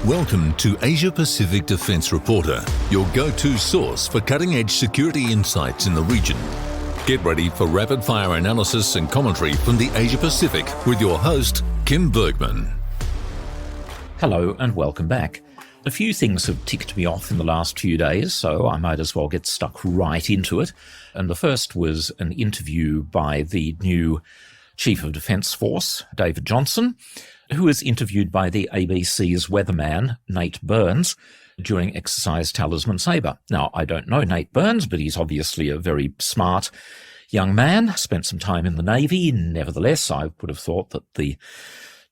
Welcome to Asia Pacific Defence Reporter, your go-to source for cutting-edge security insights in the region. Get ready for rapid-fire analysis and commentary from the Asia Pacific with your host, Kim Bergman. Hello and welcome back. A few things have ticked me off in the last few days, so I might as well get stuck right into it. And the first was an interview by the new Chief of Defence Force, David Johnson, who was interviewed by the ABC's weatherman, Nate Burns, during Exercise Talisman Sabre. Now, I don't know Nate Burns, but he's obviously a very smart young man, spent some time in the Navy. Nevertheless, I would have thought that the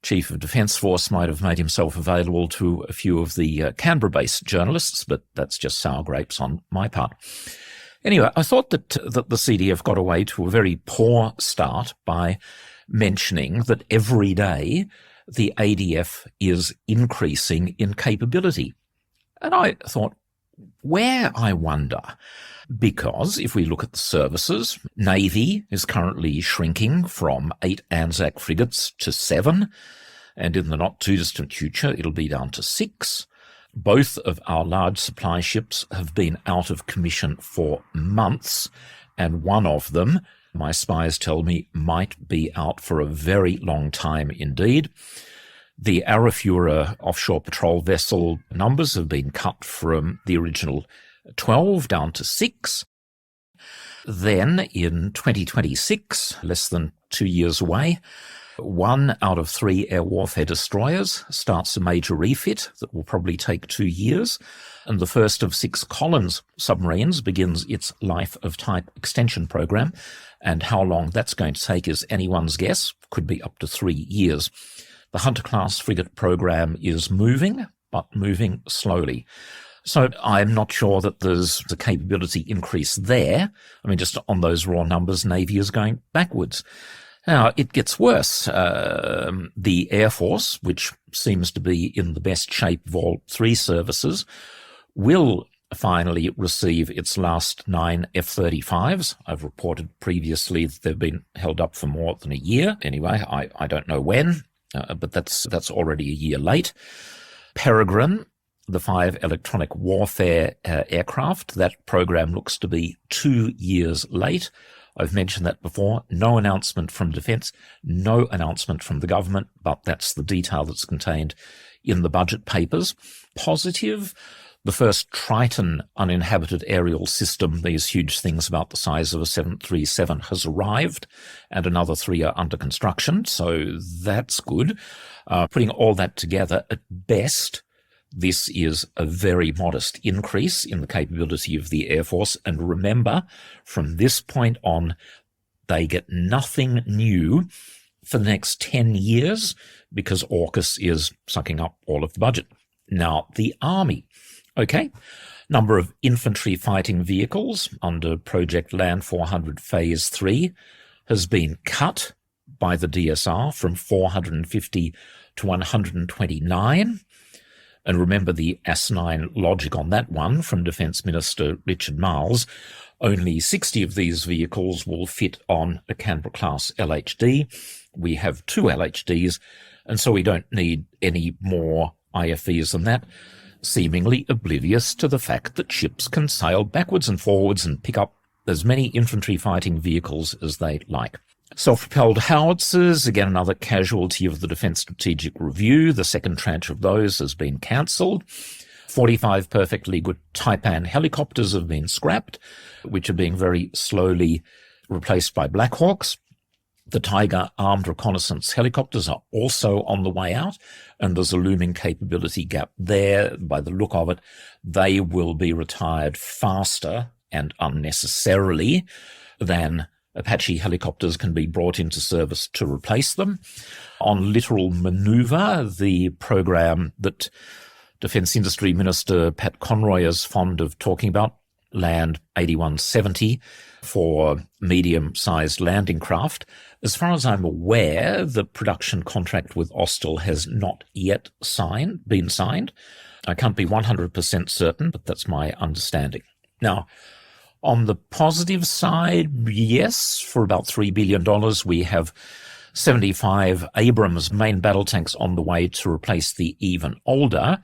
Chief of Defence Force might have made himself available to a few of the Canberra-based journalists, but that's just sour grapes on my part. Anyway, I thought that the CDF got away to a very poor start by mentioning that every day the ADF is increasing in capability. And I thought, where, I wonder? Because if we look at the services, Navy is currently shrinking from 8 Anzac frigates to 7, and in the not-too-distant future it'll be down to 6. Both of our large supply ships have been out of commission for months, and one of them, my spies tell me, might be out for a very long time indeed. The Arafura offshore patrol vessel numbers have been cut from the original 12 down to 6. Then in 2026, less than 2 years away, 1 out of 3 air warfare destroyers starts a major refit that will probably take 2 years, and the first of 6 Collins submarines begins its life of type extension program, and how long that's going to take is anyone's guess, could be up to 3 years. The Hunter-class frigate program is moving, but moving slowly. So I'm not sure that there's the capability increase there. I mean, just on those raw numbers, Navy is going backwards. Now, it gets worse. The Air Force, which seems to be in the best shape of all 3 services, will finally receive its last 9 F-35s. I've reported previously that they've been held up for more than a year. Anyway, I don't know when, but that's already a year late. Peregrine, the 5 electronic warfare aircraft, that program looks to be 2 years late. I've mentioned that before. No announcement from Defence, no announcement from the government, but that's the detail that's contained in the budget papers. Positive, the first Triton uninhabited aerial system, these huge things about the size of a 737, has arrived, and another 3 are under construction, so that's good. Putting all that together, at best, this is a very modest increase in the capability of the Air Force. And remember, from this point on, they get nothing new for the next 10 years because AUKUS is sucking up all of the budget. Now, the Army. Okay, number of infantry fighting vehicles under Project Land 400 Phase 3 has been cut by the DSR from 450 to 129. And remember the asinine logic on that one from Defence Minister Richard Marles. Only 60 of these vehicles will fit on a Canberra-class LHD. We have 2 LHDs, and so we don't need any more IFVs than that, seemingly oblivious to the fact that ships can sail backwards and forwards and pick up as many infantry fighting vehicles as they like. Self-propelled howitzers, again another casualty of the Defence Strategic Review. The second tranche of those has been cancelled. 45 perfectly good Taipan helicopters have been scrapped, which are being very slowly replaced by Black Hawks. The Tiger armed reconnaissance helicopters are also on the way out, and there's a looming capability gap there. By the look of it, they will be retired faster and unnecessarily than Apache helicopters can be brought into service to replace them. On littoral manoeuvre, the program that Defence Industry Minister Pat Conroy is fond of talking about, Land 8170, for medium-sized landing craft. As far as I'm aware, the production contract with Austal has not yet been signed. I can't be 100% certain, but that's my understanding. Now, on the positive side, yes, for about $3 billion, we have 75 Abrams main battle tanks on the way to replace the even older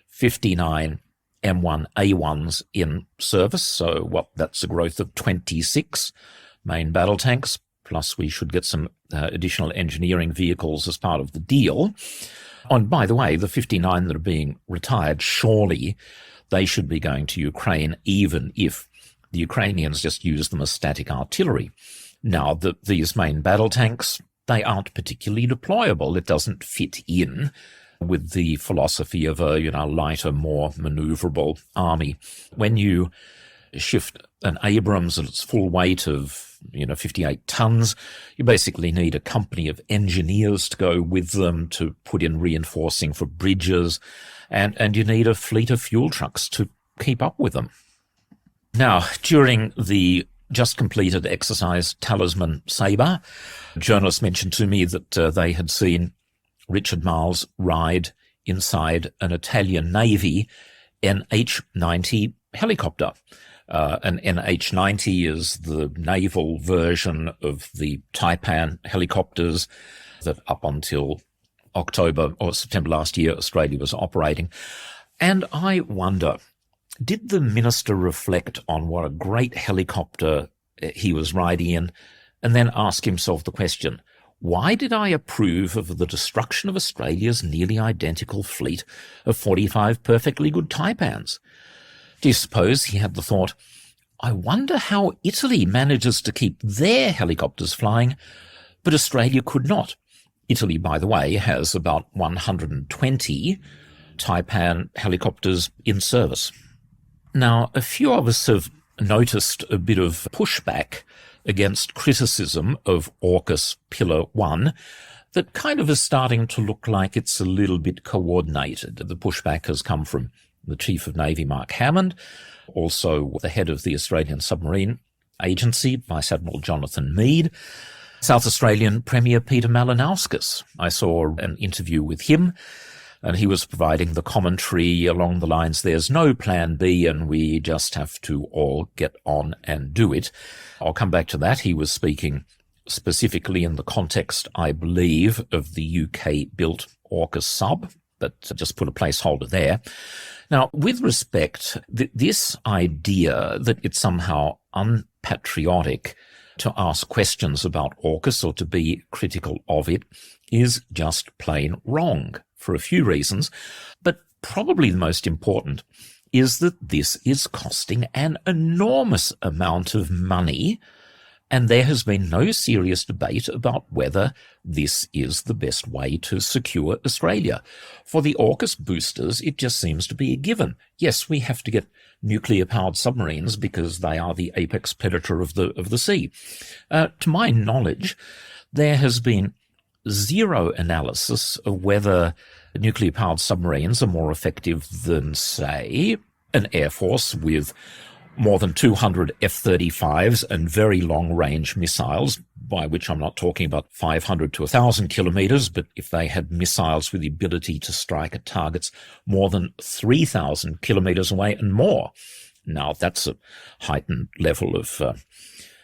59 M1A1s in service. So that's a growth of 26 main battle tanks, plus we should get some additional engineering vehicles as part of the deal. And by the way, the 59 that are being retired, surely they should be going to Ukraine, even if the Ukrainians just use them as static artillery. Now, these main battle tanks, they aren't particularly deployable. It doesn't fit in with the philosophy of a, lighter, more maneuverable army. When you shift an Abrams at its full weight of, 58 tons, you basically need a company of engineers to go with them to put in reinforcing for bridges, and you need a fleet of fuel trucks to keep up with them. Now, during the just completed Exercise Talisman Sabre, journalists mentioned to me that they had seen Richard Marles ride inside an Italian Navy NH90 helicopter. An NH90 is the naval version of the Taipan helicopters that up until October or September last year Australia was operating. And I wonder, did the minister reflect on what a great helicopter he was riding in and then ask himself the question, why did I approve of the destruction of Australia's nearly identical fleet of 45 perfectly good Taipans? Do you suppose he had the thought, I wonder how Italy manages to keep their helicopters flying, but Australia could not? Italy, by the way, has about 120 Taipan helicopters in service. Now, a few of us have noticed a bit of pushback against criticism of AUKUS Pillar One that kind of is starting to look like it's a little bit coordinated. The pushback has come from the Chief of Navy, Mark Hammond, also the head of the Australian Submarine Agency, Vice Admiral Jonathan Meade, South Australian Premier Peter Malinauskas. I saw an interview with him, and he was providing the commentary along the lines, there's no plan B and we just have to all get on and do it. I'll come back to that. He was speaking specifically in the context, I believe, of the UK-built AUKUS sub, but just put a placeholder there. Now, with respect, this idea that it's somehow unpatriotic to ask questions about AUKUS or to be critical of it is just plain wrong for a few reasons, but probably the most important is that this is costing an enormous amount of money, and there has been no serious debate about whether this is the best way to secure Australia. For the AUKUS boosters, it just seems to be a given. Yes, we have to get nuclear-powered submarines because they are the apex predator of the sea. To my knowledge, there has been zero analysis of whether nuclear-powered submarines are more effective than, say, an air force with more than 200 F-35s and very long-range missiles, by which I'm not talking about 500 to 1,000 kilometres, but if they had missiles with the ability to strike at targets more than 3,000 kilometres away and more. Now, that's a heightened level of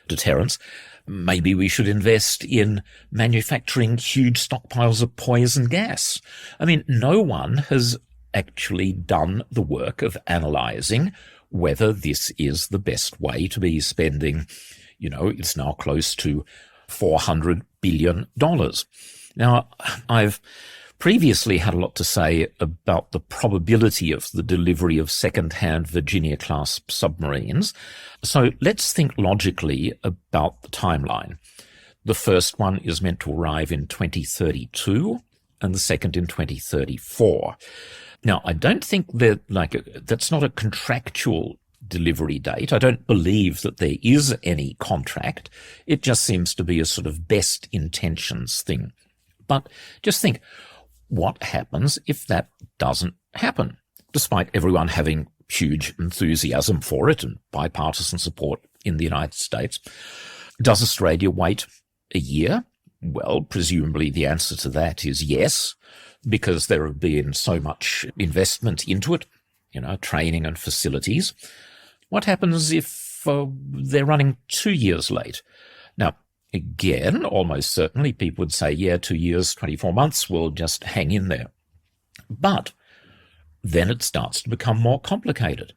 deterrence. Maybe we should invest in manufacturing huge stockpiles of poison gas. I mean, no one has actually done the work of analysing whether this is the best way to be spending, it's now close to $400 billion. Now, I've previously had a lot to say about the probability of the delivery of second-hand Virginia-class submarines. So let's think logically about the timeline. The first one is meant to arrive in 2032 and the second in 2034. Now, I don't think that's not a contractual delivery date. I don't believe that there is any contract. It just seems to be a sort of best intentions thing. But just think, what happens if that doesn't happen, despite everyone having huge enthusiasm for it and bipartisan support in the United States? Does Australia wait a year? Well, presumably the answer to that is yes, because there have been so much investment into it, training and facilities. What happens if they're running 2 years late? Now, again, almost certainly people would say, yeah, 2 years, 24 months, we'll just hang in there. But then it starts to become more complicated.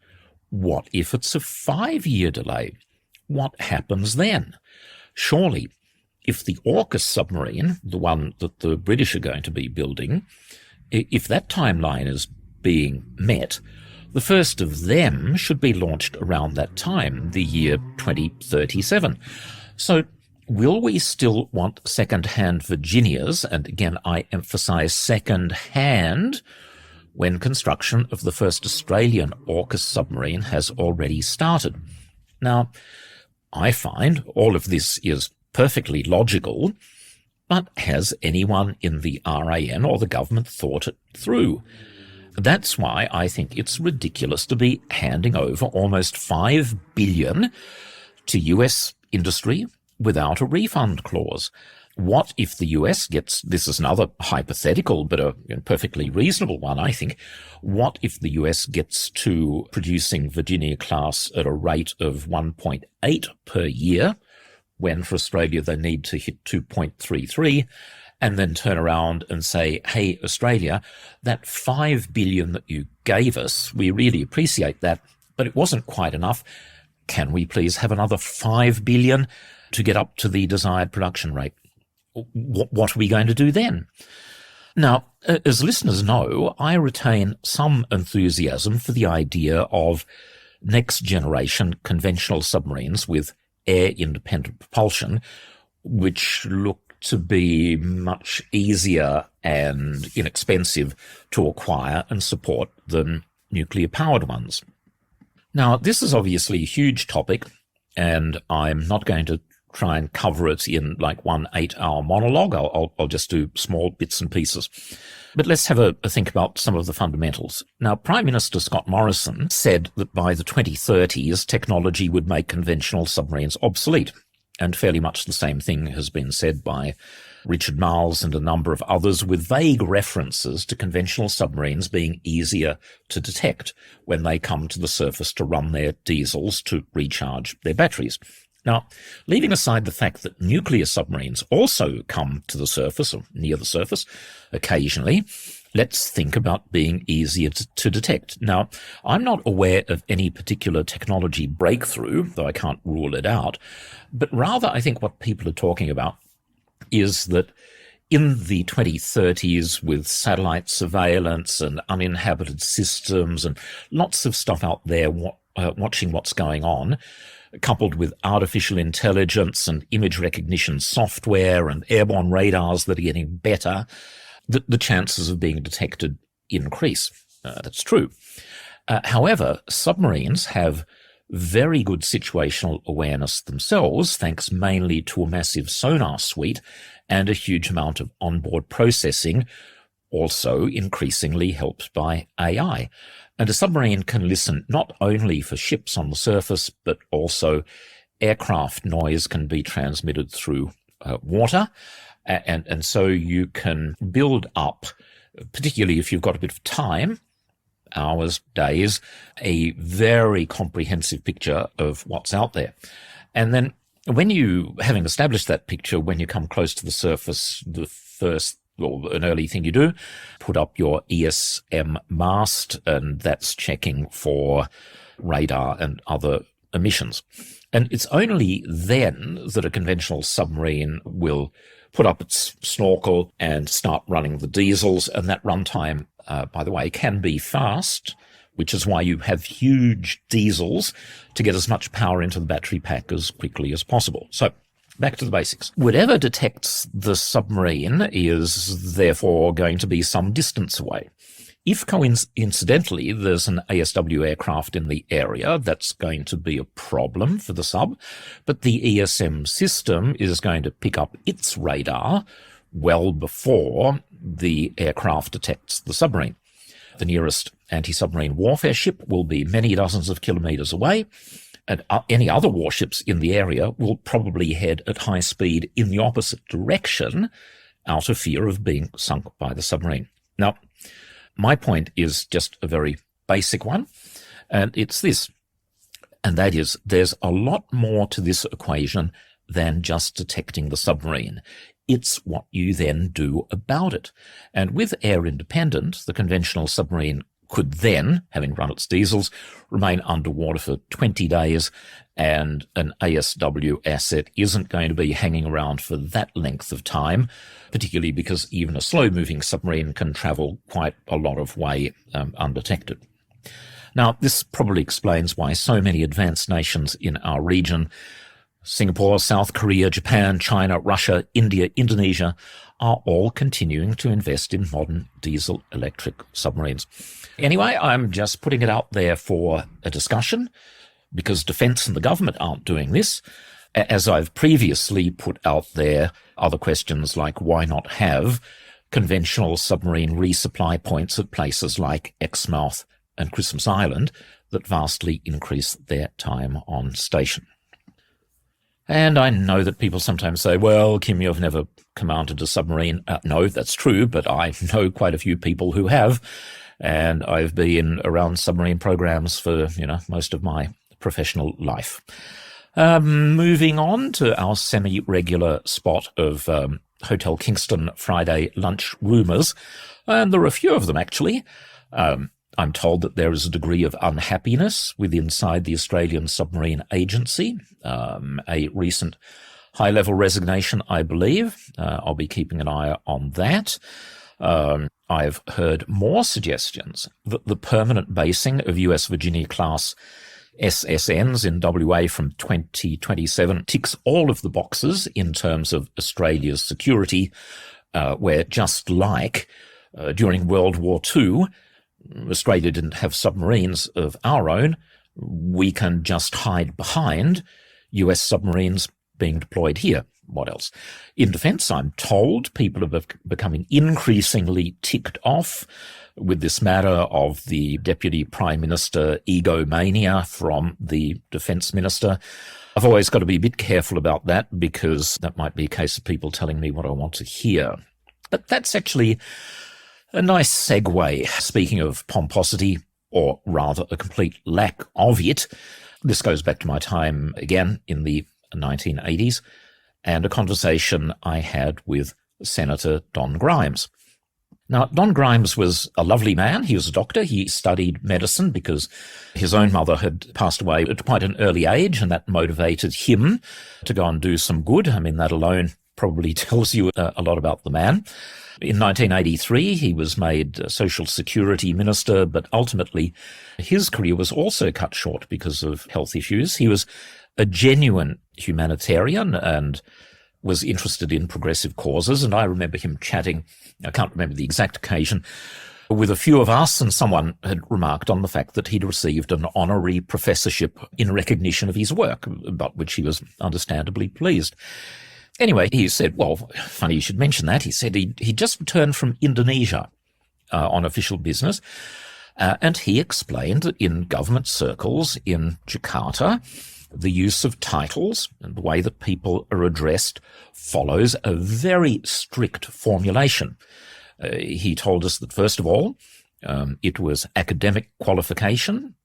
What if it's a 5-year delay? What happens then? Surely, if the AUKUS submarine, the one that the British are going to be building, if that timeline is being met, the first of them should be launched around that time, the year 2037. So will we still want second-hand Virginias, and again I emphasise second-hand, when construction of the first Australian AUKUS submarine has already started? Now, I find all of this is perfectly logical, but has anyone in the RAN or the government thought it through? That's why I think it's ridiculous to be handing over almost $5 billion to US industry without a refund clause. What if the US gets, this is another hypothetical, but a perfectly reasonable one, I think, what if the US gets to producing Virginia-class at a rate of 1.8 per year, when for Australia they need to hit 2.33, and then turn around and say, hey, Australia, that $5 billion that you gave us, we really appreciate that, but it wasn't quite enough. Can we please have another $5 billion to get up to the desired production rate? What are we going to do then? Now, as listeners know, I retain some enthusiasm for the idea of next-generation conventional submarines with air-independent propulsion, which look to be much easier and inexpensive to acquire and support than nuclear-powered ones. Now, this is obviously a huge topic, and I'm not going to try and cover it in like one 8-hour monologue. I'll just do small bits and pieces. But let's have a think about some of the fundamentals. Now, Prime Minister Scott Morrison said that by the 2030s, technology would make conventional submarines obsolete. And fairly much the same thing has been said by Richard Marles and a number of others, with vague references to conventional submarines being easier to detect when they come to the surface to run their diesels to recharge their batteries. Now, leaving aside the fact that nuclear submarines also come to the surface, or near the surface, occasionally, let's think about being easier to detect. Now, I'm not aware of any particular technology breakthrough, though I can't rule it out, but rather I think what people are talking about is that in the 2030s, with satellite surveillance and uninhabited systems and lots of stuff out there watching what's going on, coupled with artificial intelligence and image recognition software and airborne radars that are getting better, the chances of being detected increase. That's true. However, submarines have very good situational awareness themselves, thanks mainly to a massive sonar suite and a huge amount of onboard processing, also increasingly helped by AI. And a submarine can listen not only for ships on the surface, but also aircraft noise can be transmitted through water. And so you can build up, particularly if you've got a bit of time, hours, days, a very comprehensive picture of what's out there. And then when you, having established that picture, when you come close to the surface, the first, or an early thing you do, put up your ESM mast, and that's checking for radar and other emissions. And it's only then that a conventional submarine will put up its snorkel and start running the diesels, and that runtime, by the way, can be fast, which is why you have huge diesels to get as much power into the battery pack as quickly as possible. So, back to the basics. Whatever detects the submarine is therefore going to be some distance away. If coincidentally there's an ASW aircraft in the area, that's going to be a problem for the sub, but the ESM system is going to pick up its radar well before the aircraft detects the submarine. The nearest anti-submarine warfare ship will be many dozens of kilometres away, and any other warships in the area will probably head at high speed in the opposite direction out of fear of being sunk by the submarine. Now, my point is just a very basic one, and it's this, and that is there's a lot more to this equation than just detecting the submarine. It's what you then do about it. And with air independent, the conventional submarine could then, having run its diesels, remain underwater for 20 days, and an ASW asset isn't going to be hanging around for that length of time, particularly because even a slow-moving submarine can travel quite a lot of way undetected. Now, this probably explains why so many advanced nations in our region, Singapore, South Korea, Japan, China, Russia, India, Indonesia, are all continuing to invest in modern diesel-electric submarines. Anyway, I'm just putting it out there for a discussion, because defence and the government aren't doing this. As I've previously put out there, other questions like why not have conventional submarine resupply points at places like Exmouth and Christmas Island that vastly increase their time on station. And I know that people sometimes say, well, Kim, you've never commanded a submarine. No, that's true, but I know quite a few people who have, and I've been around submarine programs for, most of my professional life. Moving on to our semi-regular spot of Hotel Kingston Friday lunch rumours, and there are a few of them actually. I'm told that there is a degree of unhappiness inside the Australian Submarine Agency, a recent high-level resignation, I believe. I'll be keeping an eye on that. I've heard more suggestions that the permanent basing of US Virginia-class SSNs in WA from 2027 ticks all of the boxes in terms of Australia's security, where just like during World War II, Australia didn't have submarines of our own, we can just hide behind US submarines being deployed here. What else? In defence, I'm told people are becoming increasingly ticked off with this matter of the Deputy Prime Minister egomania from the Defence Minister. I've always got to be a bit careful about that, because that might be a case of people telling me what I want to hear. But that's actually a nice segue. Speaking of pomposity, or rather a complete lack of it, this goes back to my time again in the 1980s, and a conversation I had with Senator Don Grimes. Now, Don Grimes was a lovely man. He was a doctor. He studied medicine because his own mother had passed away at quite an early age, and that motivated him to go and do some good. I mean, that alone probably tells you a lot about the man. In 1983, he was made Social Security Minister, but ultimately his career was also cut short because of health issues. He was a genuine humanitarian and was interested in progressive causes, and I remember him chatting, I can't remember the exact occasion, with a few of us, and someone had remarked on the fact that he'd received an honorary professorship in recognition of his work, about which he was understandably pleased. Anyway, he said, well, funny you should mention that. He said he'd just returned from Indonesia on official business, and he explained that in government circles in Jakarta, the use of titles and the way that people are addressed follows a very strict formulation. He told us that, first of all, it was academic qualification,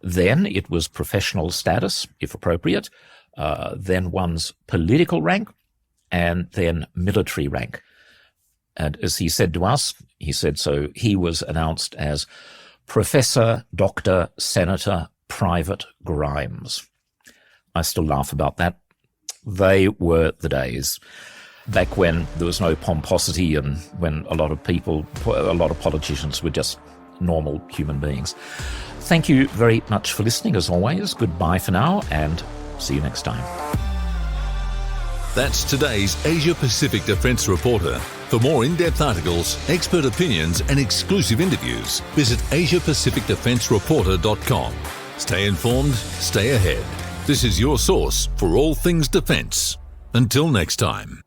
then it was professional status, if appropriate, then one's political rank, and then military rank. And as he said to us, he said, so he was announced as Professor, Dr., Senator, Private Grimes. I still laugh about that. They were the days back when there was no pomposity and when a lot of politicians were just normal human beings. Thank you very much for listening, as always. Goodbye for now, and see you next time. That's today's Asia Pacific Defence Reporter. For more in-depth articles, expert opinions and exclusive interviews, visit AsiaPacificDefenceReporter.com. Stay informed, stay ahead. This is your source for all things defence. Until next time.